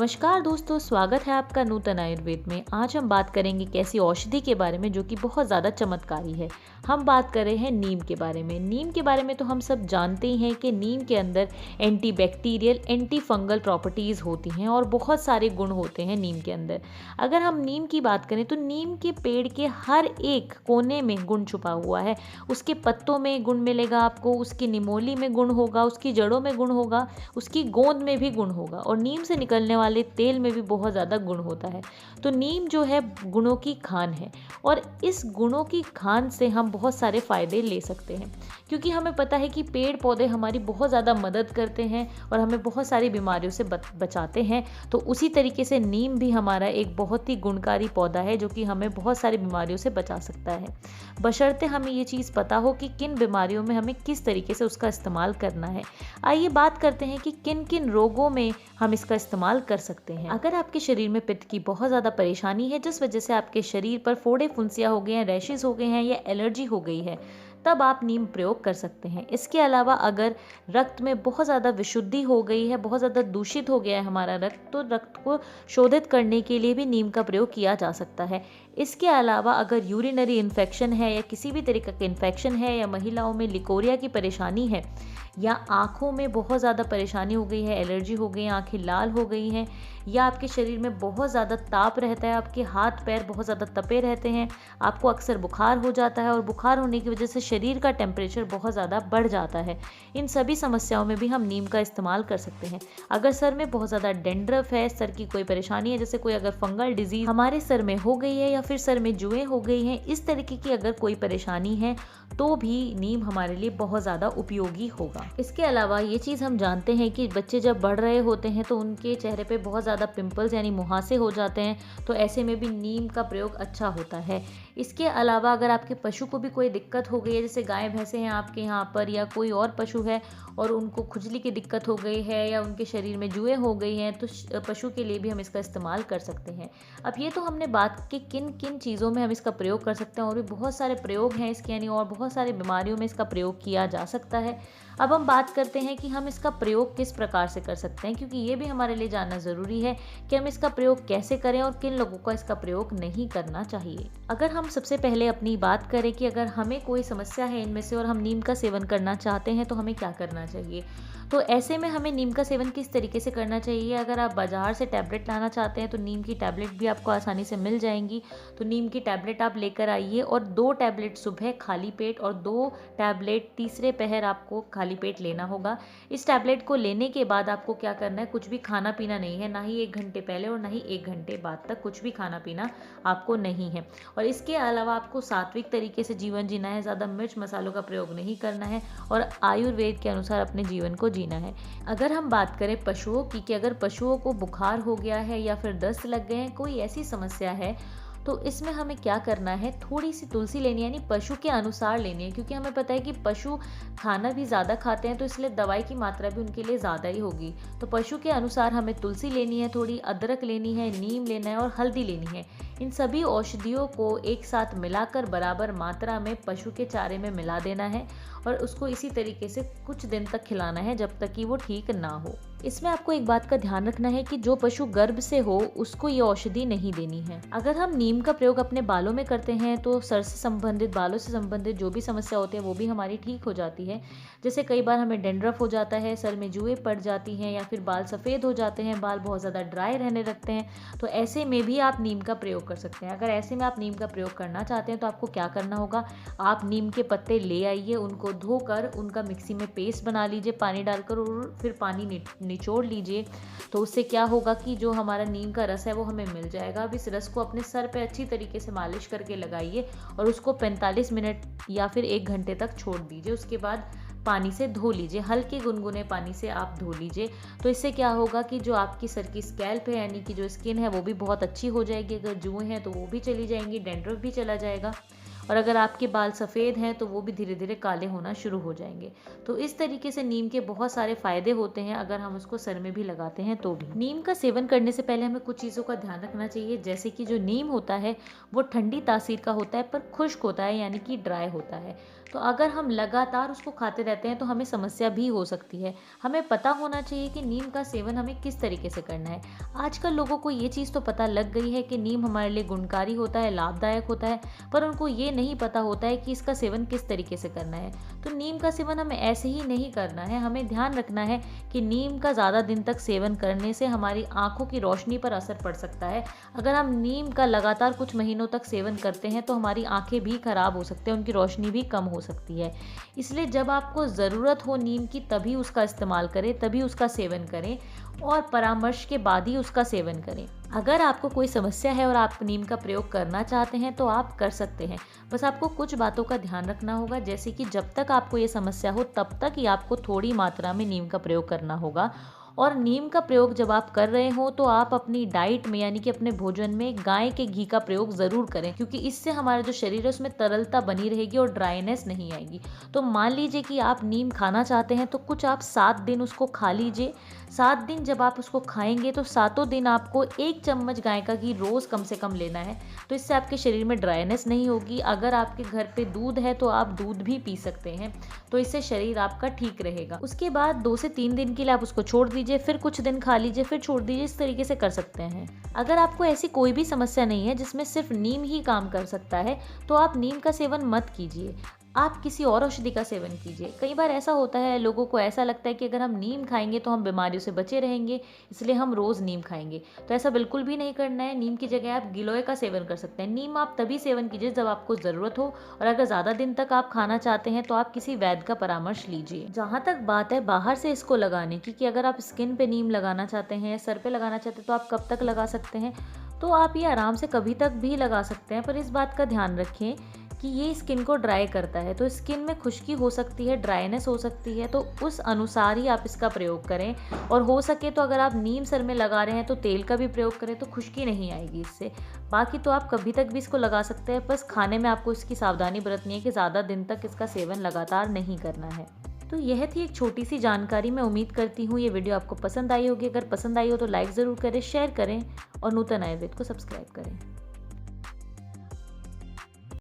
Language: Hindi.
नमस्कार दोस्तों, स्वागत है आपका नूतन आयुर्वेद में। आज हम बात करेंगे एक ऐसी औषधि के बारे में जो कि बहुत ज़्यादा चमत्कारी है। हम बात कर रहे हैं नीम के बारे में। नीम के बारे में तो हम सब जानते ही हैं कि नीम के अंदर एंटीबैक्टीरियल, एंटी फंगल प्रॉपर्टीज़ होती हैं और बहुत सारे गुण होते हैं नीम के अंदर। अगर हम नीम की बात करें तो नीम के पेड़ के हर एक कोने में गुण छुपा हुआ है। उसके पत्तों में गुण मिलेगा आपको, उसकी निमोली में गुण होगा, उसकी जड़ों में गुण होगा, उसकी गोंद में भी गुण होगा और नीम से निकलने वाले तेल में भी बहुत ज़्यादा गुण होता है। तो नीम जो है गुणों की खान है और इस गुणों की खान से हम बहुत सारे फायदे ले सकते हैं, क्योंकि हमें पता है कि पेड़ पौधे हमारी बहुत ज़्यादा मदद करते हैं और हमें बहुत सारी बीमारियों से बचाते हैं। तो उसी तरीके से नीम भी हमारा एक बहुत ही गुणकारी पौधा है जो कि हमें बहुत सारी बीमारियों से बचा सकता है, बशर्ते हमें ये चीज़ पता हो कि किन बीमारियों में हमें किस तरीके से उसका इस्तेमाल करना है। आइए बात करते हैं कि किन किन रोगों में हम इसका इस्तेमाल कर सकते हैं। अगर आपके शरीर में पित्त की बहुत ज़्यादा परेशानी है, जिस वजह से आपके शरीर पर फोड़े फुंसियाँ हो गए हैं, रैशेज हो गए हैं या एलर्जी हो गई है, तब आप नीम प्रयोग कर सकते हैं। इसके अलावा अगर रक्त में बहुत ज़्यादा विशुद्धि हो गई है, बहुत ज़्यादा दूषित हो गया है हमारा रक्त, तो रक्त को शोधित करने के लिए भी नीम का प्रयोग किया जा सकता है। इसके अलावा अगर यूरिनरी इन्फेक्शन है या किसी भी तरीके का इन्फेक्शन है, या महिलाओं में लिकोरिया की परेशानी है, या आँखों में बहुत ज़्यादा परेशानी हो गई है, एलर्जी हो गई है, आँखें लाल हो गई हैं, या आपके शरीर में बहुत ज़्यादा ताप रहता है, आपके हाथ पैर बहुत ज़्यादा तपे रहते हैं, आपको अक्सर बुखार हो जाता है और बुखार होने की वजह से शरीर का टेम्परेचर बहुत ज़्यादा बढ़ जाता है, इन सभी समस्याओं में भी हम नीम का इस्तेमाल कर सकते हैं। अगर सर में बहुत ज़्यादा डेंड्रफ है, सर की कोई परेशानी है, जैसे कोई अगर फंगल डिजीज हमारे सर में हो गई है या फिर सर में जुएं हो गई हैं, इस तरीके की अगर कोई परेशानी है तो भी नीम हमारे लिए बहुत ज़्यादा उपयोगी होगा। इसके अलावा ये चीज़ हम जानते हैं कि बच्चे जब बढ़ रहे होते हैं तो उनके चेहरे पे बहुत ज़्यादा पिंपल्स यानी मुहासे हो जाते हैं, तो ऐसे में भी नीम का प्रयोग अच्छा होता है। इसके अलावा अगर आपके पशु को भी कोई दिक्कत हो गई है, जैसे गाय भैंसे हैं आपके यहाँ पर या कोई और पशु है और उनको खुजली की दिक्कत हो गई है या उनके शरीर में जुएँ हो गई हैं, तो पशु के लिए भी हम इसका इस्तेमाल कर सकते हैं। अब ये तो हमने बात की किन किन चीज़ों में हम इसका प्रयोग कर सकते हैं, और भी बहुत सारे प्रयोग हैं इसके, यानी और बहुत सारी बीमारियों में इसका प्रयोग किया जा सकता है। अब हम बात करते हैं कि हम इसका प्रयोग किस प्रकार से कर सकते हैं, क्योंकि ये भी हमारे लिए जानना ज़रूरी है कि हम इसका प्रयोग कैसे करें और किन लोगों को इसका प्रयोग नहीं करना चाहिए। अगर हम सबसे पहले अपनी बात करें कि अगर हमें कोई समस्या है इनमें से और हम नीम का सेवन करना चाहते हैं तो हमें क्या करना चाहिए, तो ऐसे में हमें नीम का सेवन किस तरीके से करना चाहिए। अगर आप बाज़ार से टैबलेट लाना चाहते हैं तो नीम की टैबलेट भी आपको आसानी से मिल जाएंगी, तो नीम की टैबलेट आप लेकर आइए और 2 टैबलेट सुबह खाली पेट और 2 टैबलेट तीसरे पहर आपको खाली पेट लेना होगा। इस टैबलेट को लेने के बाद आपको क्या करना है, कुछ भी खाना पीना नहीं है, ना ही 1 घंटे पहले और ना ही 1 घंटे बाद तक कुछ भी खाना पीना आपको नहीं है। और इसके अलावा आपको सात्विक तरीके से जीवन जीना है, ज़्यादा मिर्च मसालों का प्रयोग नहीं करना है और आयुर्वेद के अनुसार अपने जीवन को जीना है। अगर हम बात करें पशुओं की, कि अगर पशुओं को बुखार हो गया है या फिर दस्त लग गए हैं, कोई ऐसी समस्या है, तो इसमें हमें क्या करना है, थोड़ी सी तुलसी लेनी है, यानी पशु के अनुसार लेनी है, क्योंकि हमें पता है कि पशु खाना भी ज़्यादा खाते हैं तो इसलिए दवाई की मात्रा भी उनके लिए ज़्यादा ही होगी। तो पशु के अनुसार हमें तुलसी लेनी है, थोड़ी अदरक लेनी है, नीम लेना है और हल्दी लेनी है। इन सभी औषधियों को एक साथ मिलाकर बराबर मात्रा में पशु के चारे में मिला देना है और उसको इसी तरीके से कुछ दिन तक खिलाना है जब तक कि वो ठीक ना हो। इसमें आपको एक बात का ध्यान रखना है कि जो पशु गर्भ से हो उसको ये औषधि नहीं देनी है। अगर हम नीम का प्रयोग अपने बालों में करते हैं तो सर से संबंधित, बालों से संबंधित जो भी समस्या होती है वो भी हमारी ठीक हो जाती है। जैसे कई बार हमें डेंड्रफ हो जाता है, सर में जुएं पड़ जाती हैं या फिर बाल सफ़ेद हो जाते हैं, बाल बहुत ज़्यादा ड्राई रहने लगते हैं, तो ऐसे में भी आप नीम का प्रयोग कर सकते हैं। अगर ऐसे में आप नीम का प्रयोग करना चाहते हैं तो आपको क्या करना होगा, आप नीम के पत्ते ले आइए, उनको धोकर उनका मिक्सी में पेस्ट बना लीजिए पानी डालकर, और फिर पानी निचोड़ लीजिए। तो उससे क्या होगा कि जो हमारा नीम का रस है वो हमें मिल जाएगा। अब इस रस को अपने सर पे अच्छी तरीके से मालिश करके लगाइए और उसको 45 मिनट या फिर 1 घंटे तक छोड़ दीजिए। उसके बाद पानी से धो लीजिए, हल्के गुनगुने पानी से आप धो लीजिए। तो इससे क्या होगा कि जो आपकी सर की स्कैल्प है, यानी कि जो स्किन है, वो भी बहुत अच्छी हो जाएगी। अगर जुएं हैं तो वो भी चली जाएंगी, डेंड्रफ भी चला जाएगा, और अगर आपके बाल सफ़ेद हैं तो वो भी धीरे धीरे काले होना शुरू हो जाएंगे। तो इस तरीके से नीम के बहुत सारे फ़ायदे होते हैं अगर हम उसको सर में भी लगाते हैं तो भी। नीम का सेवन करने से पहले हमें कुछ चीज़ों का ध्यान रखना चाहिए, जैसे कि जो नीम होता है वो ठंडी तासीर का होता है पर खुश्क होता है, यानी कि ड्राई होता है। तो अगर हम लगातार उसको खाते रहते हैं तो हमें समस्या भी हो सकती है। हमें पता होना चाहिए कि नीम का सेवन हमें किस तरीके से करना है। आजकल लोगों को ये चीज़ तो पता लग गई है कि नीम हमारे लिए गुणकारी होता है, लाभदायक होता है, पर उनको ये नहीं पता होता है कि इसका सेवन किस तरीके से करना है। तो नीम का सेवन हमें ऐसे ही नहीं करना है, हमें ध्यान रखना है कि नीम का ज़्यादा दिन तक सेवन करने से हमारी आँखों की रोशनी पर असर पड़ सकता है। अगर हम नीम का लगातार कुछ महीनों तक सेवन करते हैं तो हमारी आँखें भी खराब हो सकती हैं, उनकी रोशनी भी कम हो सकती है। इसलिए जब आपको ज़रूरत हो नीम की तभी उसका इस्तेमाल करें, तभी उसका सेवन करें और परामर्श के बाद ही उसका सेवन करें। अगर आपको कोई समस्या है और आप नीम का प्रयोग करना चाहते हैं तो आप कर सकते हैं। बस आपको कुछ बातों का ध्यान रखना होगा, जैसे कि जब तक आपको ये समस्या हो तब तक ही आपको थोड़ी मात्रा में नीम का प्रयोग करना होगा। और नीम का प्रयोग जब आप कर रहे हो तो आप अपनी डाइट में यानी कि अपने भोजन में गाय के घी का प्रयोग ज़रूर करें, क्योंकि इससे हमारा जो शरीर है उसमें तरलता बनी रहेगी और ड्राइनेस नहीं आएगी। तो मान लीजिए कि आप नीम खाना चाहते हैं तो कुछ आप 7 दिन उसको खा लीजिए। 7 दिन जब आप उसको खाएंगे तो सातों दिन आपको 1 चम्मच गाय का घी रोज़ कम से कम लेना है। तो इससे आपके शरीर में ड्राइनेस नहीं होगी। अगर आपके घर पे दूध है तो आप दूध भी पी सकते हैं, तो इससे शरीर आपका ठीक रहेगा। उसके बाद 2 से 3 दिन के लिए आप उसको छोड़ दीजिए, फिर कुछ दिन खा लीजिए, फिर छोड़ दीजिए। इस तरीके से कर सकते हैं। अगर आपको ऐसी कोई भी समस्या नहीं है जिसमें सिर्फ नीम ही काम कर सकता है तो आप नीम का सेवन मत कीजिए, आप किसी और औषधि का सेवन कीजिए। कई बार ऐसा होता है, लोगों को ऐसा लगता है कि अगर हम नीम खाएंगे तो हम बीमारियों से बचे रहेंगे, इसलिए हम रोज़ नीम खाएंगे। तो ऐसा बिल्कुल भी नहीं करना है। नीम की जगह आप गिलोय का सेवन कर सकते हैं। नीम आप तभी सेवन कीजिए जब आपको ज़रूरत हो, और अगर ज़्यादा दिन तक आप खाना चाहते हैं तो आप किसी वैद्य का परामर्श लीजिए। जहाँ तक बात है बाहर से इसको लगाने की, कि अगर आप स्किन पे नीम लगाना चाहते हैं या सर पे लगाना चाहते हैं तो आप कब तक लगा सकते हैं, तो आप ये आराम से कभी तक भी लगा सकते हैं। पर इस बात का ध्यान रखें कि ये स्किन को ड्राई करता है, तो स्किन में खुश्की हो सकती है, ड्राइनेस हो सकती है, तो उस अनुसार ही आप इसका प्रयोग करें। और हो सके तो अगर आप नीम सर में लगा रहे हैं तो तेल का भी प्रयोग करें, तो खुश्की नहीं आएगी इससे। बाकी तो आप कभी तक भी इसको लगा सकते हैं, बस खाने में आपको इसकी सावधानी बरतनी है कि ज़्यादा दिन तक इसका सेवन लगातार नहीं करना है। तो यह थी एक छोटी सी जानकारी। मैं उम्मीद करती हूँ ये वीडियो आपको पसंद आई होगी। अगर पसंद आई हो तो लाइक ज़रूर करें, शेयर करें और नूतन आयुर्वेद को सब्सक्राइब करें।